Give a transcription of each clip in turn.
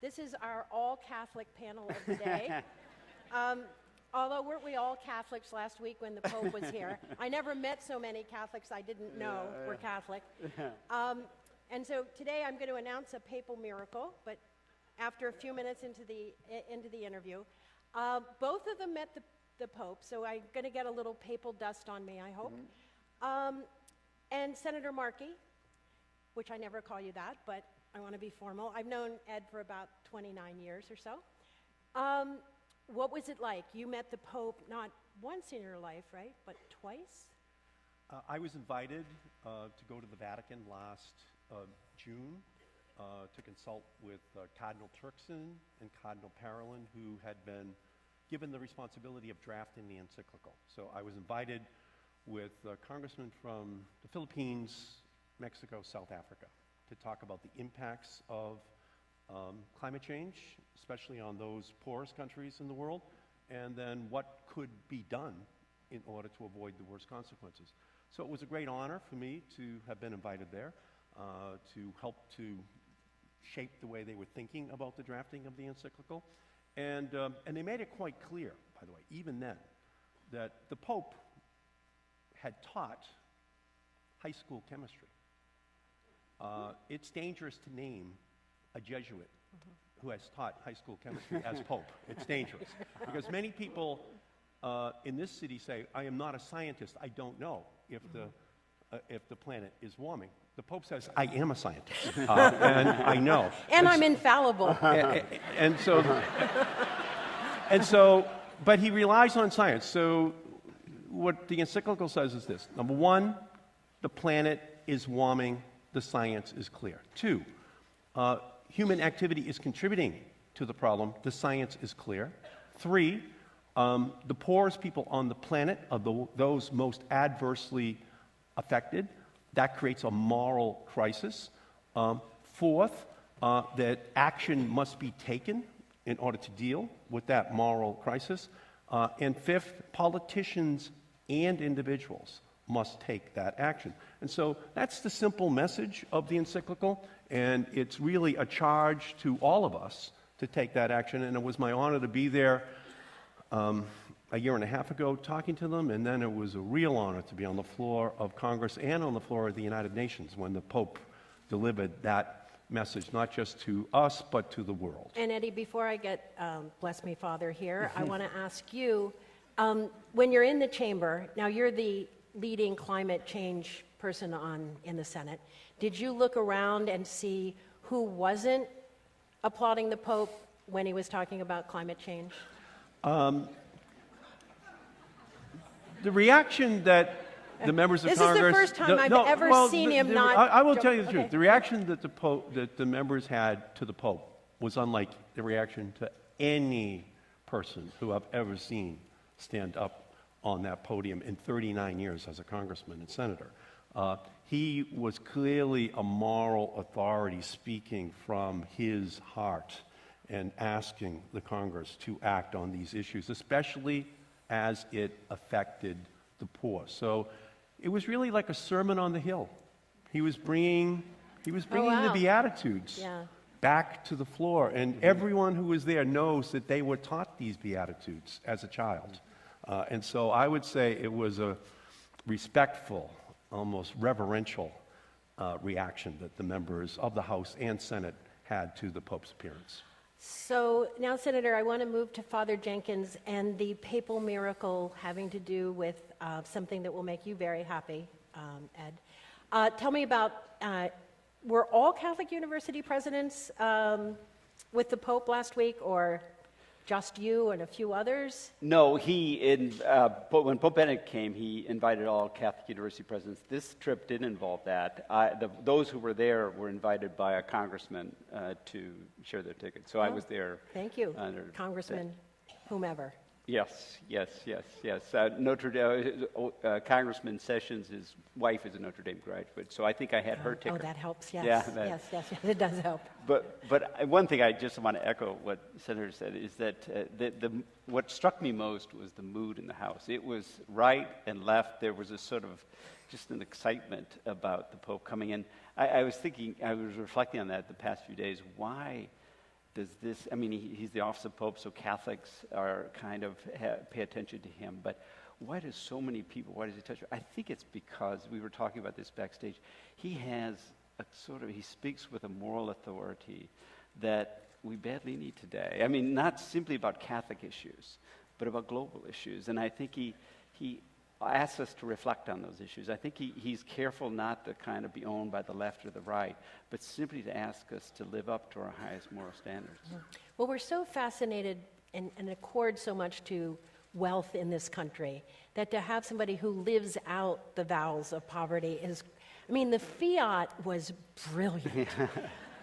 This is our all-Catholic panel of the day. Although weren't we all Catholics last week when the Pope was here? I never met so many Catholics I didn't know were Catholic. And so today I'm going to announce a papal miracle, but after a few minutes into the interview. Both of them met the Pope, so I'm going to get a little papal dust on me, I hope. And Senator Markey, which I never call you that, but I want to be formal. I've known Ed for about 29 years or so. What was it like? You met the Pope not once in your life, right, but twice? I was invited to go to the Vatican last June to consult with Cardinal Turkson and Cardinal Parolin, who had been given the responsibility of drafting the encyclical. So I was invited with congressmen from the Philippines, Mexico, South Africa, to talk about the impacts of climate change, especially on those poorest countries in the world, and then what could be done in order to avoid the worst consequences. So it was a great honor for me to have been invited there to help to shape the way they were thinking about the drafting of the encyclical. And they made it quite clear, by the way, even then, that the Pope had taught high school chemistry. It's dangerous to name a Jesuit who has taught high school chemistry as Pope. It's dangerous. Because many people in this city say, I am not a scientist. I don't know if the planet is warming. The Pope says, I am a scientist, and I know. And I'm infallible. And so, but he relies on science. So what the encyclical says is this. Number one, the planet is warming. The science is clear. Two, human activity is contributing to the problem. The science is clear. Three, the poorest people on the planet are those most adversely affected. That creates a moral crisis. Fourth, that action must be taken in order to deal with that moral crisis. And fifth, politicians and individuals must take that action. And so that's the simple message of the encyclical, and it's really a charge to all of us to take that action. And it was my honor to be there a year and a half ago talking to them, and then it was a real honor to be on the floor of Congress and on the floor of the United Nations when the Pope delivered that message, not just to us, but to the world. And Eddie, before I get, bless me, Father, here, I want to ask you, when you're in the chamber, now you're the leading climate change person in the Senate, did you look around and see who wasn't applauding the Pope when he was talking about climate change? The reaction that the members of Congress... This is the first time I've ever seen him not... I will tell you the truth. The reaction that the members had to the Pope was unlike the reaction to any person who I've ever seen stand up on that podium in 39 years as a congressman and senator. He was clearly a moral authority speaking from his heart and asking the Congress to act on these issues, especially as it affected the poor. So it was really like a sermon on the Hill. He was bringing the Beatitudes back to the floor, and everyone who was there knows that they were taught these Beatitudes as a child. And so I would say it was a respectful, almost reverential reaction that the members of the House and Senate had to the Pope's appearance. So now, Senator, I want to move to Father Jenkins and the papal miracle having to do with something that will make you very happy, Ed. Tell me about, were all Catholic university presidents with the Pope last week, or just you and a few others? No, when Pope Benedict came, he invited all Catholic university presidents. This trip didn't involve that. Those who were there were invited by a congressman to share their tickets. So I was there. Thank you, Congressman whomever. Yes. Notre Dame, Congressman Sessions, his wife is a Notre Dame graduate, so I think I had her ticket. Oh, that helps, yes. Yeah, Yes, it does help. But one thing I just want to echo what Senator said is that what struck me most was the mood in the House. It was right and left. There was a sort of just an excitement about the Pope coming in. I was reflecting on that the past few days. Why does this, I mean, he's the office of Pope, so Catholics are kind of pay attention to him, but why do so many people, why does he touch? I think it's because, we were talking about this backstage, he has a sort of, he speaks with a moral authority that we badly need today. I mean, not simply about Catholic issues, but about global issues. And I think he asks us to reflect on those issues. I think he's careful not to kind of be owned by the left or the right, but simply to ask us to live up to our highest moral standards. Well, we're so fascinated and accord so much to wealth in this country that to have somebody who lives out the vows of poverty is, I mean, the fiat was brilliant.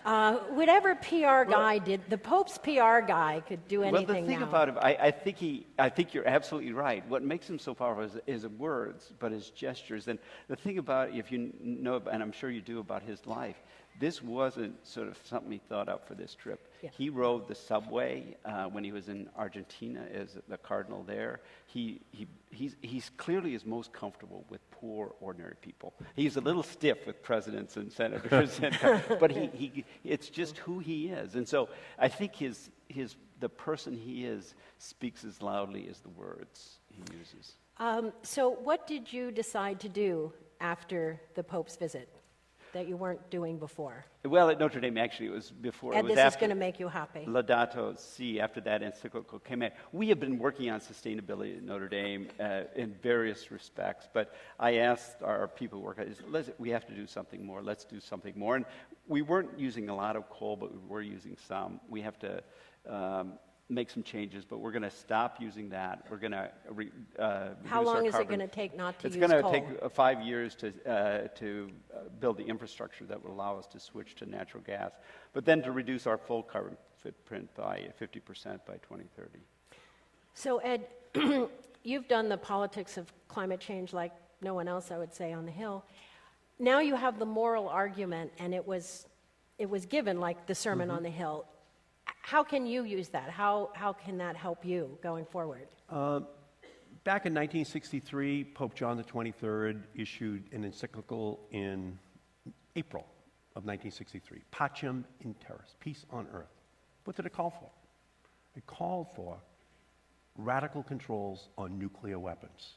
Whatever PR guy did, the Pope's PR guy could do anything now. Well, the thing about him, I think you're absolutely right. What makes him so powerful is his words, but his gestures. And the thing about, if you know, and I'm sure you do, about his life, this wasn't sort of something he thought up for this trip. Yeah. He rode the subway when he was in Argentina as the cardinal there. He's clearly is most comfortable with poor, ordinary people. He's a little stiff with presidents and senators, but it's just who he is. And so I think the person he is speaks as loudly as the words he uses. So what did you decide to do after the Pope's visit that you weren't doing before? Well, at Notre Dame, actually, it was before. And it was this after is going to make you happy. Laudato Si, after that encyclical came out. We have been working on sustainability at Notre Dame in various respects, but I asked our people who work at it, we have to do something more. Let's do something more. And we weren't using a lot of coal, but we were using some. We have to make some changes, but we're going to stop using that. We're going to reduce How long our is carbon. it going to take not to use coal? It's going coal? to take 5 years to build the infrastructure that will allow us to switch to natural gas, but then to reduce our full carbon footprint by 50% by 2030. So, Ed, you've done the politics of climate change like no one else, I would say, on the Hill. Now you have the moral argument, and it was given like the Sermon on the Hill. How can you use that? How can that help you going forward? Back in 1963, Pope John the 23rd issued an encyclical in April of 1963, Pacem in Terris, peace on earth. What did it call for? It called for radical controls on nuclear weapons,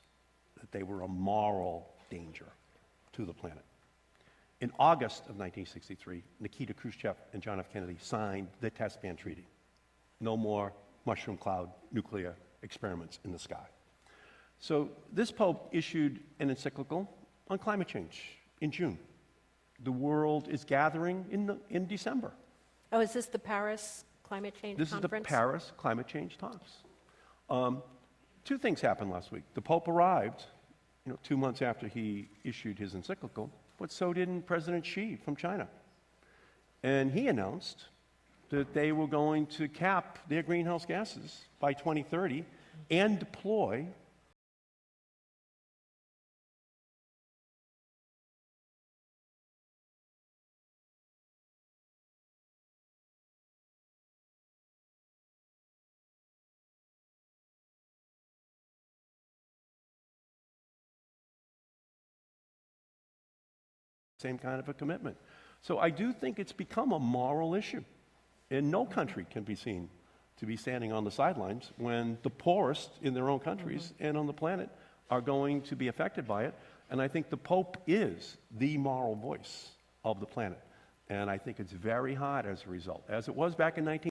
that they were a moral danger to the planet. In August of 1963, Nikita Khrushchev and John F. Kennedy signed the Test Ban Treaty. No more mushroom cloud nuclear experiments in the sky. So this Pope issued an encyclical on climate change in June. The world is gathering in December. Oh, is this the Paris climate change conference? This is the Paris climate change talks. Two things happened last week. The Pope arrived, 2 months after he issued his encyclical, but so didn't President Xi from China. And he announced that they were going to cap their greenhouse gases by 2030 and deploy same kind of a commitment. So I do think it's become a moral issue. And no country can be seen to be standing on the sidelines when the poorest in their own countries and on the planet are going to be affected by it. And I think the Pope is the moral voice of the planet. And I think it's very hard as a result, as it was back in 19...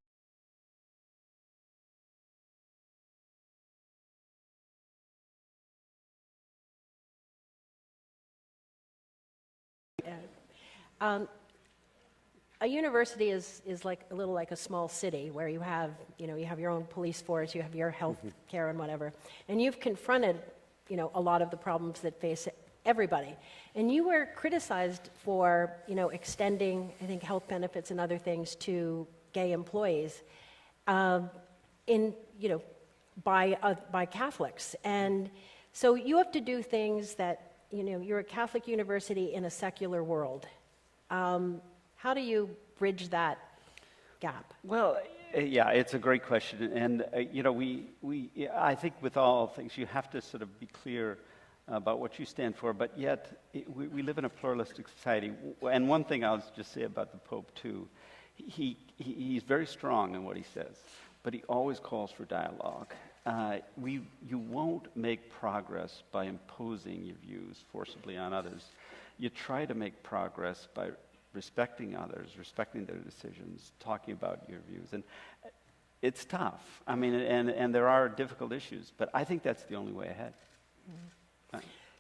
A university is like a little like a small city where you have your own police force, you have your health care and whatever, and you've confronted a lot of the problems that face everybody. And you were criticized for extending, I think, health benefits and other things to gay employees, by Catholics. And so you have to do things that you're a Catholic university in a secular world. How do you bridge that gap? Well, yeah, it's a great question. And, I think with all things, you have to sort of be clear about what you stand for, but yet we live in a pluralistic society. And one thing I'll just say about the Pope, too, he's very strong in what he says, but he always calls for dialogue. You won't make progress by imposing your views forcibly on others. You try to make progress by respecting others, respecting their decisions, talking about your views. And it's tough. I mean, and there are difficult issues, but I think that's the only way ahead.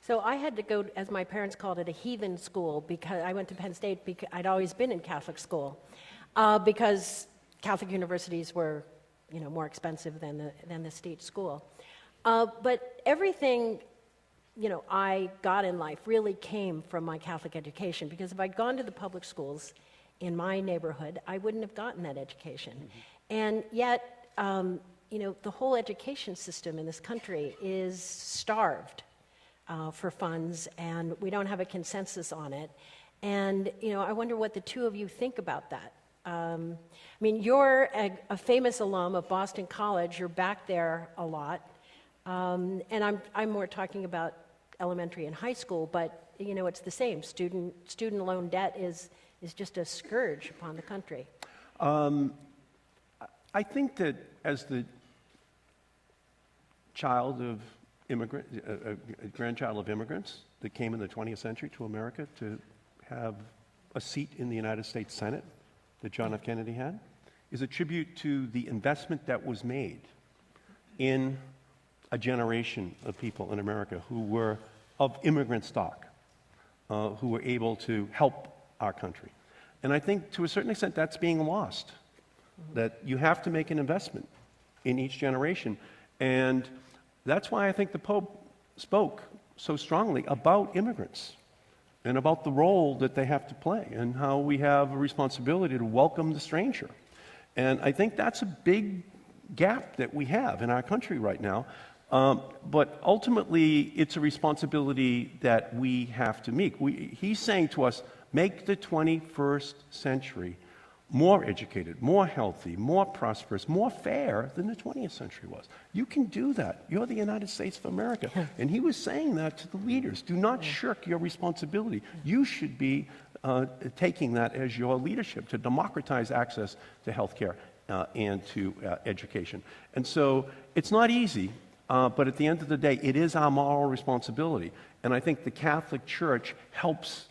So I had to go, as my parents called it, a heathen school, because I went to Penn State because I'd always been in Catholic school, because Catholic universities were, more expensive than the state school. But everything, I got in life really came from my Catholic education, because if I'd gone to the public schools in my neighborhood, I wouldn't have gotten that education. Mm-hmm. And yet, the whole education system in this country is starved for funds, and we don't have a consensus on it. And, I wonder what the two of you think about that. You're a famous alum of Boston College. You're back there a lot. And I'm more talking about elementary and high school, but, it's the same. Student loan debt is just a scourge upon the country. I think that as the child of a grandchild of immigrants that came in the 20th century to America to have a seat in the United States Senate that John F. Kennedy had, is a tribute to the investment that was made in a generation of people in America who were of immigrant stock, who were able to help our country. And I think to a certain extent that's being lost, that you have to make an investment in each generation. And that's why I think the Pope spoke so strongly about immigrants and about the role that they have to play and how we have a responsibility to welcome the stranger. And I think that's a big gap that we have in our country right now. But ultimately, it's a responsibility that we have to meet. He's saying to us, make the 21st century more educated, more healthy, more prosperous, more fair than the 20th century was. You can do that. You're the United States of America. And he was saying that to the leaders. Do not shirk your responsibility. You should be taking that as your leadership to democratize access to health care and to education. And so it's not easy, but at the end of the day, it is our moral responsibility. And I think the Catholic Church helps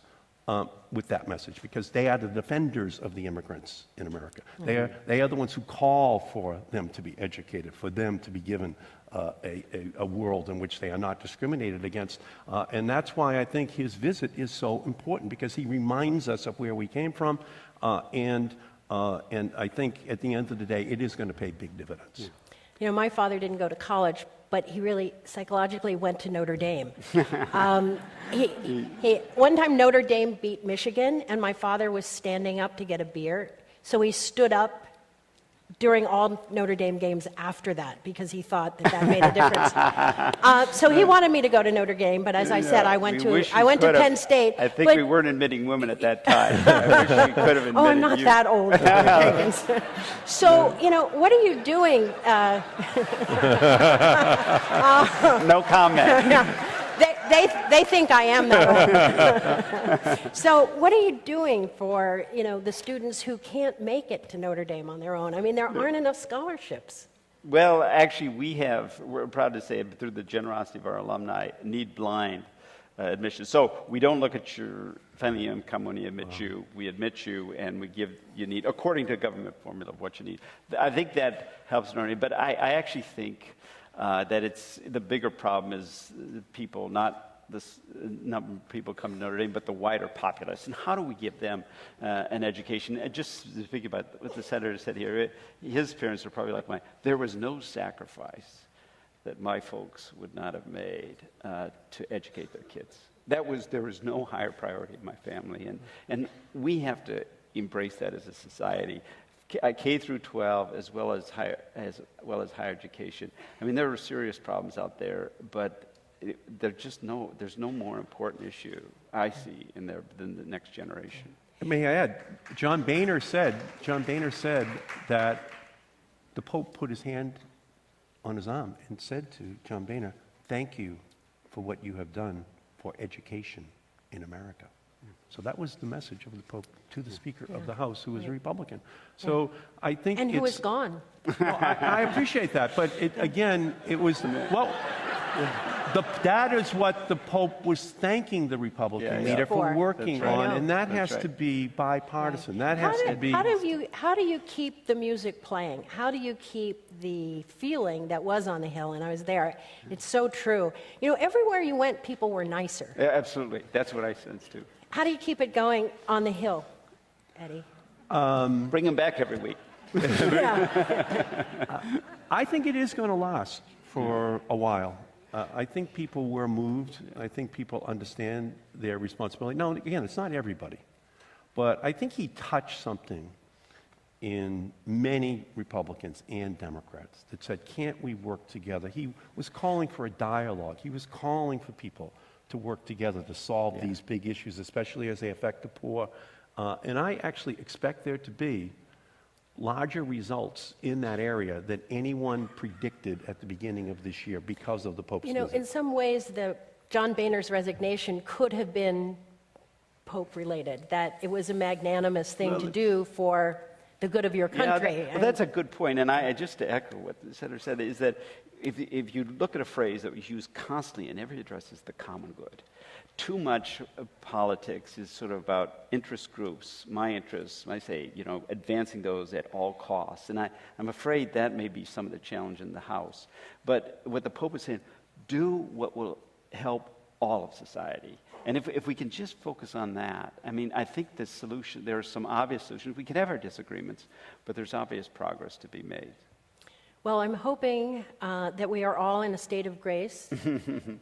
with that message, because they are the defenders of the immigrants in America. Mm-hmm. They are the ones who call for them to be educated, for them to be given a world in which they are not discriminated against. And that's why I think his visit is so important, because he reminds us of where we came from, and I think at the end of the day, it is going to pay big dividends. Yeah. My father didn't go to college, but he really psychologically went to Notre Dame. One time Notre Dame beat Michigan, and my father was standing up to get a beer, so he stood up during all Notre Dame games after that, because he thought that made a difference. So he wanted me to go to Notre Dame, but as I said, I went to Penn State. I think we weren't admitting women at that time. I wish we could have admitted I'm not you. that old, Jenkins. So, what are you doing? No comment. They think I am that old. So what are you doing for, the students who can't make it to Notre Dame on their own? There aren't enough scholarships. Well, actually, we're proud to say, through the generosity of our alumni, need-blind admission. So we don't look at your family income when we admit you. We admit you, and we give you need, according to government formula, of what you need. I think that helps Notre Dame, but I actually think that it's the bigger problem is people, not this number of people come to Notre Dame, but the wider populace. And how do we give them an education? And just think about what the senator said here. His parents are probably like mine. There was no sacrifice that my folks would not have made to educate their kids. There was no higher priority in my family, and we have to embrace that as a society. K through 12, as well as higher education. There are serious problems out there, but there's no more important issue I see in there than the next generation. May I add, John Boehner said that the Pope put his hand on his arm and said to John Boehner, "Thank you for what you have done for education in America." So that was the message of the Pope to the Speaker of the House, who was a Republican. So I think And who it's... is gone. Well, I appreciate that, but it was, well, that is what the Pope was thanking the Republican leader for For. working That's right. on, and that That's has to right. be bipartisan. That has to be... How do you keep the music playing? How do you keep the feeling that was on the Hill? And I was there. It's so true. You know, everywhere you went, people were nicer. Yeah, absolutely. That's what I sense too. How do you keep it going on the Hill, Eddie? Bring them back every week. Yeah. I think it is going to last for a while. I think people were moved. I think people understand their responsibility. Now, again, it's not everybody. But I think he touched something in many Republicans and Democrats that said, can't we work together? He was calling for a dialogue. He was calling for people to work together to solve these big issues, especially as they affect the poor. And I actually expect there to be larger results in that area than anyone predicted at the beginning of this year because of the Pope's You know, visit. in some ways, John Boehner's resignation could have been Pope-related, that it was a magnanimous thing to do for the good of your country. Well, that's a good point. And I just to echo what the senator said, is that if you look at a phrase that was used constantly in every address, is the common good. Too much of politics is sort of about interest groups, my interests, I say, advancing those at all costs. And I'm afraid that may be some of the challenge in the House. But what the Pope is saying, do what will help all of society. And if we can just focus on that, I mean, I think the solution, there are some obvious solutions. We can have our disagreements, but there's obvious progress to be made. Well, I'm hoping that we are all in a state of grace.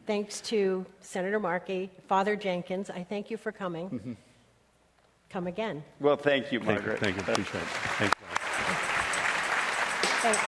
Thanks to Senator Markey, Father Jenkins. I thank you for coming. Come again. Well, thank you, Margaret. Thank you. Appreciate it. Thank you.